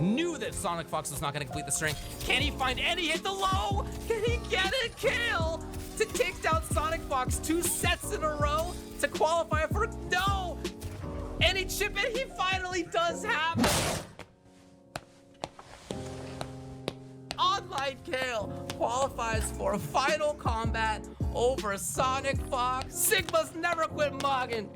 Knew that Sonic Fox was not going to complete the string. Can he find any hit the low? Can he get a kill to take down Sonic Fox 2 sets in a row to qualify for no? Any chip it, he finally does have it. Online Kale qualifies for a final combat over Sonic Fox. Sigma's never quit mogging.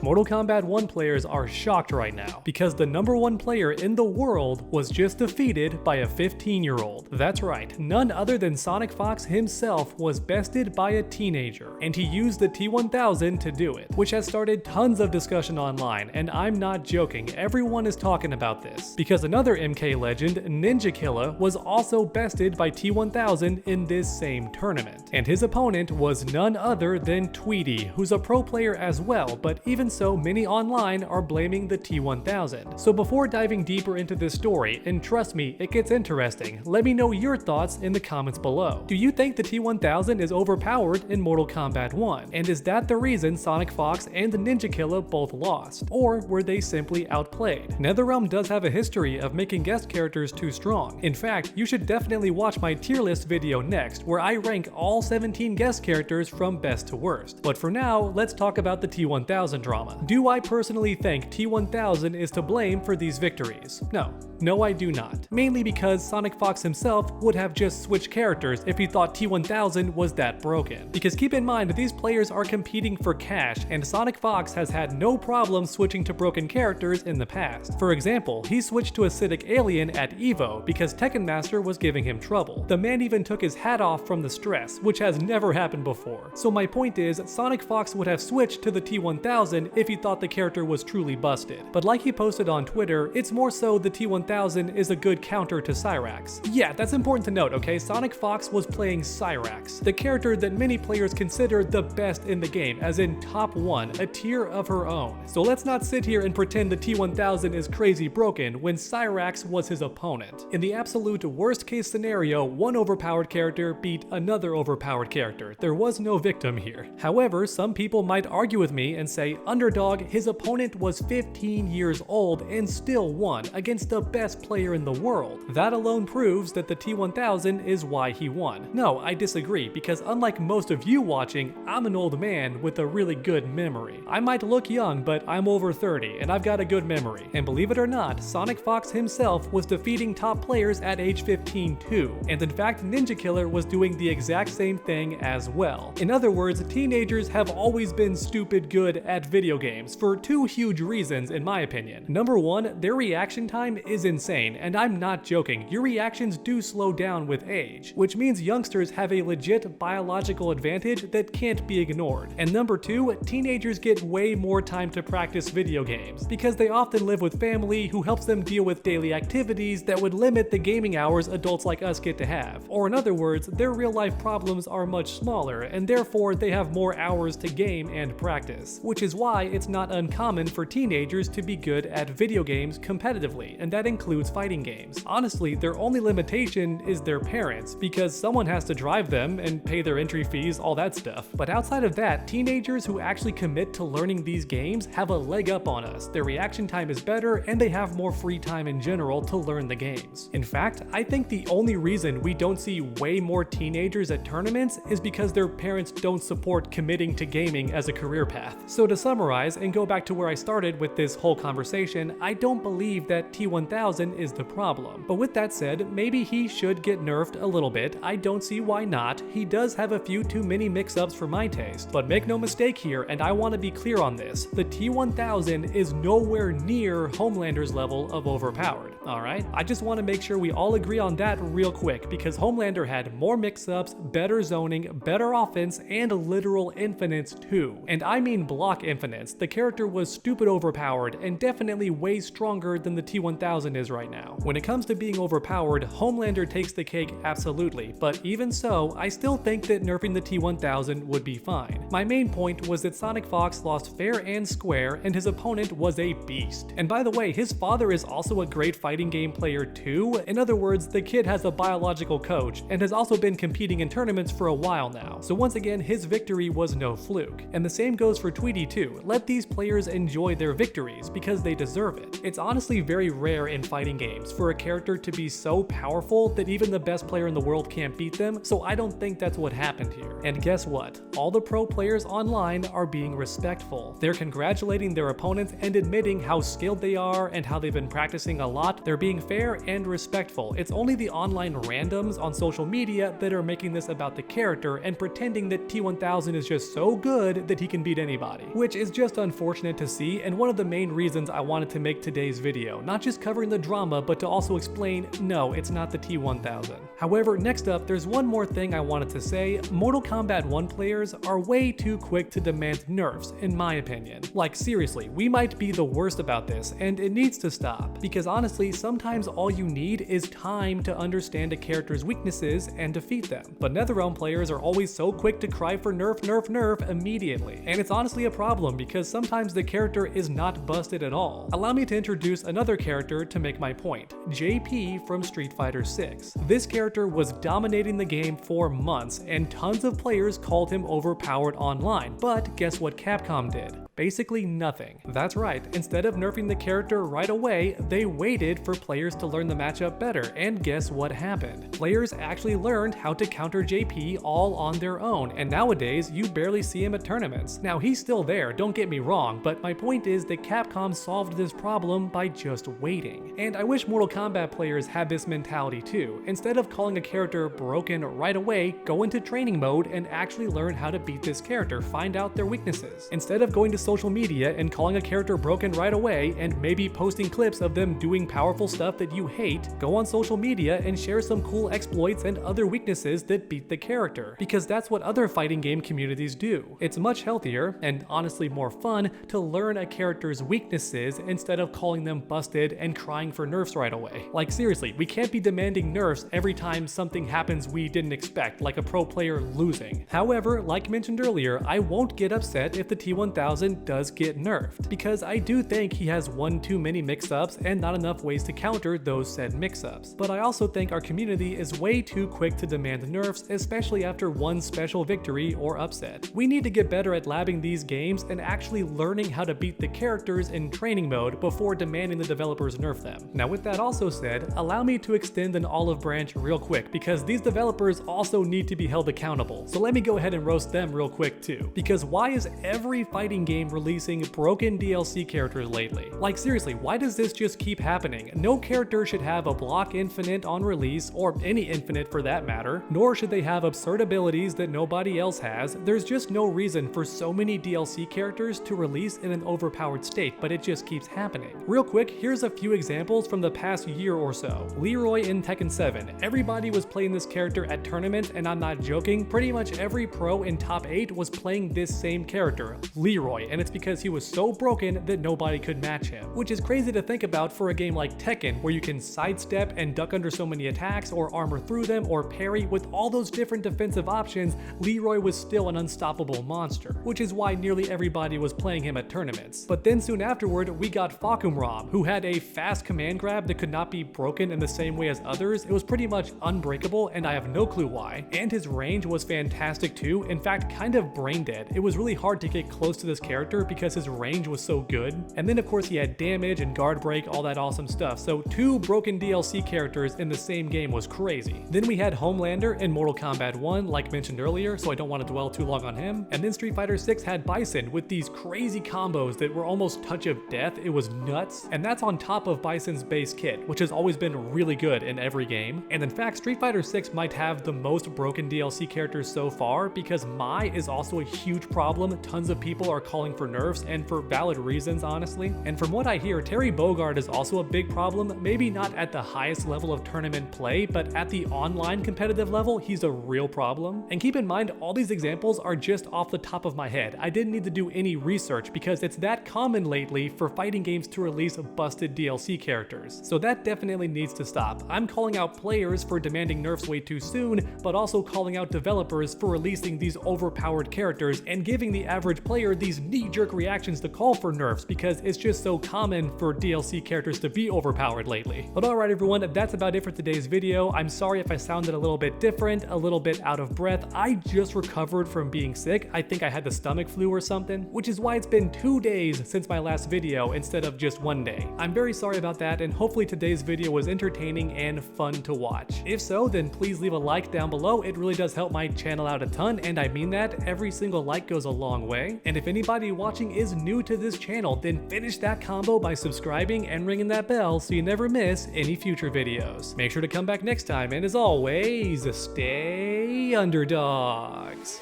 Mortal Kombat 1 players are shocked right now because the #1 player in the world was just defeated by a 15-year-old. That's right, none other than Sonic Fox himself was bested by a teenager, and he used the T1000 to do it, which has started tons of discussion online, and I'm not joking, everyone is talking about this, because another MK legend, Ninja Killer, was also bested by T1000 in this same tournament, and his opponent was none other than Tweety, who's a pro player as well, but even so, many online are blaming the T1000. So before diving deeper into this story, and trust me, it gets interesting, let me know your thoughts in the comments below. Do you think the T1000 is overpowered in Mortal Kombat 1? And is that the reason Sonic Fox and the Ninja Killer both lost? Or were they simply outplayed? NetherRealm does have a history of making guest characters too strong. In fact, you should definitely watch my tier list video next, where I rank all 17 guest characters from best to worst. But for now, let's talk about the T1000 drama. Do I personally think T1000 is to blame for these victories? No, I do not. Mainly because Sonic Fox himself would have just switched characters if he thought T1000 was that broken. Because keep in mind, these players are competing for cash, and Sonic Fox has had no problem switching to broken characters in the past. For example, he switched to Acidic Alien at EVO because Tekken Master was giving him trouble. The man even took his hat off from the stress, which has never happened before. So my point is, Sonic Fox would have switched to the T1000 if he thought the character was truly busted. But like he posted on Twitter, it's more so the T1000 is a good counter to Cyrax. Yeah, that's important to note, okay? Sonic Fox was playing Cyrax, the character that many players consider the best in the game, as in top 1, a tier of her own. So let's not sit here and pretend the T1000 is crazy broken when Cyrax was his opponent. In the absolute worst case scenario, one overpowered character beat another overpowered character. There was no victim here. However, some people might argue with me and say, underdog, his opponent was 15 years old and still won against the best player in the world. That alone proves that the T1000 is why he won. No, I disagree, because unlike most of you watching, I'm an old man with a really good memory. I might look young, but I'm over 30 and I've got a good memory. And believe it or not, Sonic Fox himself was defeating top players at age 15 too. And in fact, Ninja Killer was doing the exact same thing as well. In other words, teenagers have always been stupid good at video games for two huge reasons in my opinion. Number one, their reaction time is insane, and I'm not joking, your reactions do slow down with age, which means youngsters have a legit biological advantage that can't be ignored. And number two, teenagers get way more time to practice video games, because they often live with family who helps them deal with daily activities that would limit the gaming hours adults like us get to have. Or in other words, their real life problems are much smaller, and therefore they have more hours to game and practice, which is why it's not uncommon for teenagers to be good at video games competitively, and that includes fighting games. Honestly, their only limitation is their parents, because someone has to drive them and pay their entry fees, all that stuff. But outside of that, teenagers who actually commit to learning these games have a leg up on us. Their reaction time is better, and they have more free time in general to learn the games. In fact, I think the only reason we don't see way more teenagers at tournaments is because their parents don't support committing to gaming as a career path. So to summarize and go back to where I started with this whole conversation, I don't believe that T1000 is the problem. But with that said, maybe he should get nerfed a little bit. I don't see why not. He does have a few too many mix-ups for my taste. But make no mistake here, and I want to be clear on this, the T1000 is nowhere near Homelander's level of overpowered, alright? I just want to make sure we all agree on that real quick, because Homelander had more mix-ups, better zoning, better offense, and literal infinites too. And I mean block infinites. The character was stupid overpowered and definitely way stronger than the T1000 T1000 is right now. When it comes to being overpowered, Homelander takes the cake absolutely, but even so, I still think that nerfing the T1000 would be fine. My main point was that Sonic Fox lost fair and square, and his opponent was a beast. And by the way, his father is also a great fighting game player too. In other words, the kid has a biological coach and has also been competing in tournaments for a while now. So once again, his victory was no fluke. And the same goes for Tweety too. Let these players enjoy their victories because they deserve it. It's honestly very rare in fighting games for a character to be so powerful that even the best player in the world can't beat them, so I don't think that's what happened here. And guess what? All the pro players online are being respectful. They're congratulating their opponents and admitting how skilled they are and how they've been practicing a lot. They're being fair and respectful. It's only the online randoms on social media that are making this about the character and pretending that T1000 is just so good that he can beat anybody, which is just unfortunate to see, and one of the main reasons I wanted to make today's video, not just covering the drama, but to also explain, no, it's not the T1000. However, next up, there's one more thing I wanted to say. Mortal Kombat 1 players are way too quick to demand nerfs, in my opinion. Like seriously, we might be the worst about this, and it needs to stop, because honestly, sometimes all you need is time to understand a character's weaknesses and defeat them. But NetherRealm players are always so quick to cry for nerf, nerf, nerf immediately, and it's honestly a problem because sometimes the character is not busted at all. Allow me to introduce another character to make my point, JP from Street Fighter 6. This character was dominating the game for months, and tons of players called him overpowered online, but guess what Capcom did? Basically nothing. That's right, instead of nerfing the character right away, they waited for players to learn the matchup better, and guess what happened? Players actually learned how to counter JP all on their own, and nowadays you barely see him at tournaments. Now he's still there, don't get me wrong, but my point is that Capcom solved this problem by just waiting. And I wish Mortal Kombat players had this mentality too. Instead of calling a character broken right away, go into training mode and actually learn how to beat this character, find out their weaknesses. Instead of going to social media and calling a character broken right away and maybe posting clips of them doing powerful stuff that you hate, go on social media and share some cool exploits and other weaknesses that beat the character, because that's what other fighting game communities do. It's much healthier and honestly more fun to learn a character's weaknesses instead of calling them busted and crying for nerfs right away. Like seriously, we can't be demanding nerfs every time something happens we didn't expect, like a pro player losing. However, like mentioned earlier, I won't get upset if the T1000 does get nerfed, because I do think he has one too many mix-ups and not enough ways to counter those said mix-ups. But I also think our community is way too quick to demand nerfs, especially after one special victory or upset. We need to get better at labbing these games and actually learning how to beat the characters in training mode before demanding the developers nerf them. Now with that also said, allow me to extend an olive branch real quick, because these developers also need to be held accountable. So let me go ahead and roast them real quick too. Because why is every fighting game releasing broken DLC characters lately? Like seriously, why does this just keep happening? No character should have a block infinite on release, or any infinite for that matter, nor should they have absurd abilities that nobody else has. There's just no reason for so many DLC characters to release in an overpowered state, but it just keeps happening. Real quick, here's a few examples from the past year or so. Leroy in Tekken 7. Everybody was playing this character at tournaments, and I'm not joking, pretty much every pro in top 8 was playing this same character, Leroy, and it's because he was so broken that nobody could match him. Which is crazy to think about for a game like Tekken, where you can sidestep and duck under so many attacks, or armor through them, or parry. With all those different defensive options, Leroy was still an unstoppable monster, which is why nearly everybody was playing him at tournaments. But then soon afterward, we got Fakumram, who had a fast command grab that could not be broken in the same way as others. It was pretty much unbreakable, and I have no clue why. And his range was fantastic too, in fact kind of brain dead. It was really hard to get close to this character because his range was so good. And then of course he had damage and guard break, all that awesome stuff. So 2 broken DLC characters in the same game was crazy. Then we had Homelander in Mortal Kombat 1, like mentioned earlier, so I don't want to dwell too long on him. And then Street Fighter 6 had Bison with these crazy combos that were almost touch of death. It was nuts. And that's on top of Bison's base kit, which has always been really good in every game. And in fact, Street Fighter 6 might have the most broken DLC characters so far, because Mai is also a huge problem. Tons of people are calling calling for nerfs, and for valid reasons, honestly. And from what I hear, Terry Bogard is also a big problem, maybe not at the highest level of tournament play, but at the online competitive level, he's a real problem. And keep in mind, all these examples are just off the top of my head. I didn't need to do any research because it's that common lately for fighting games to release busted DLC characters. So that definitely needs to stop. I'm calling out players for demanding nerfs way too soon, but also calling out developers for releasing these overpowered characters and giving the average player these knee-jerk reactions to call for nerfs because it's just so common for DLC characters to be overpowered lately. But alright everyone, that's about it for today's video. I'm sorry if I sounded a little bit different, a little bit out of breath. I just recovered from being sick. I think I had the stomach flu or something, which is why it's been 2 days since my last video instead of just 1 day. I'm very sorry about that, and hopefully today's video was entertaining and fun to watch. If so, then please leave a like down below. It really does help my channel out a ton, and I mean that. Every single like goes a long way. And if anybody watching is new to this channel, then finish that combo by subscribing and ringing that bell so you never miss any future videos. Make sure to come back next time, and as always, stay underdogs.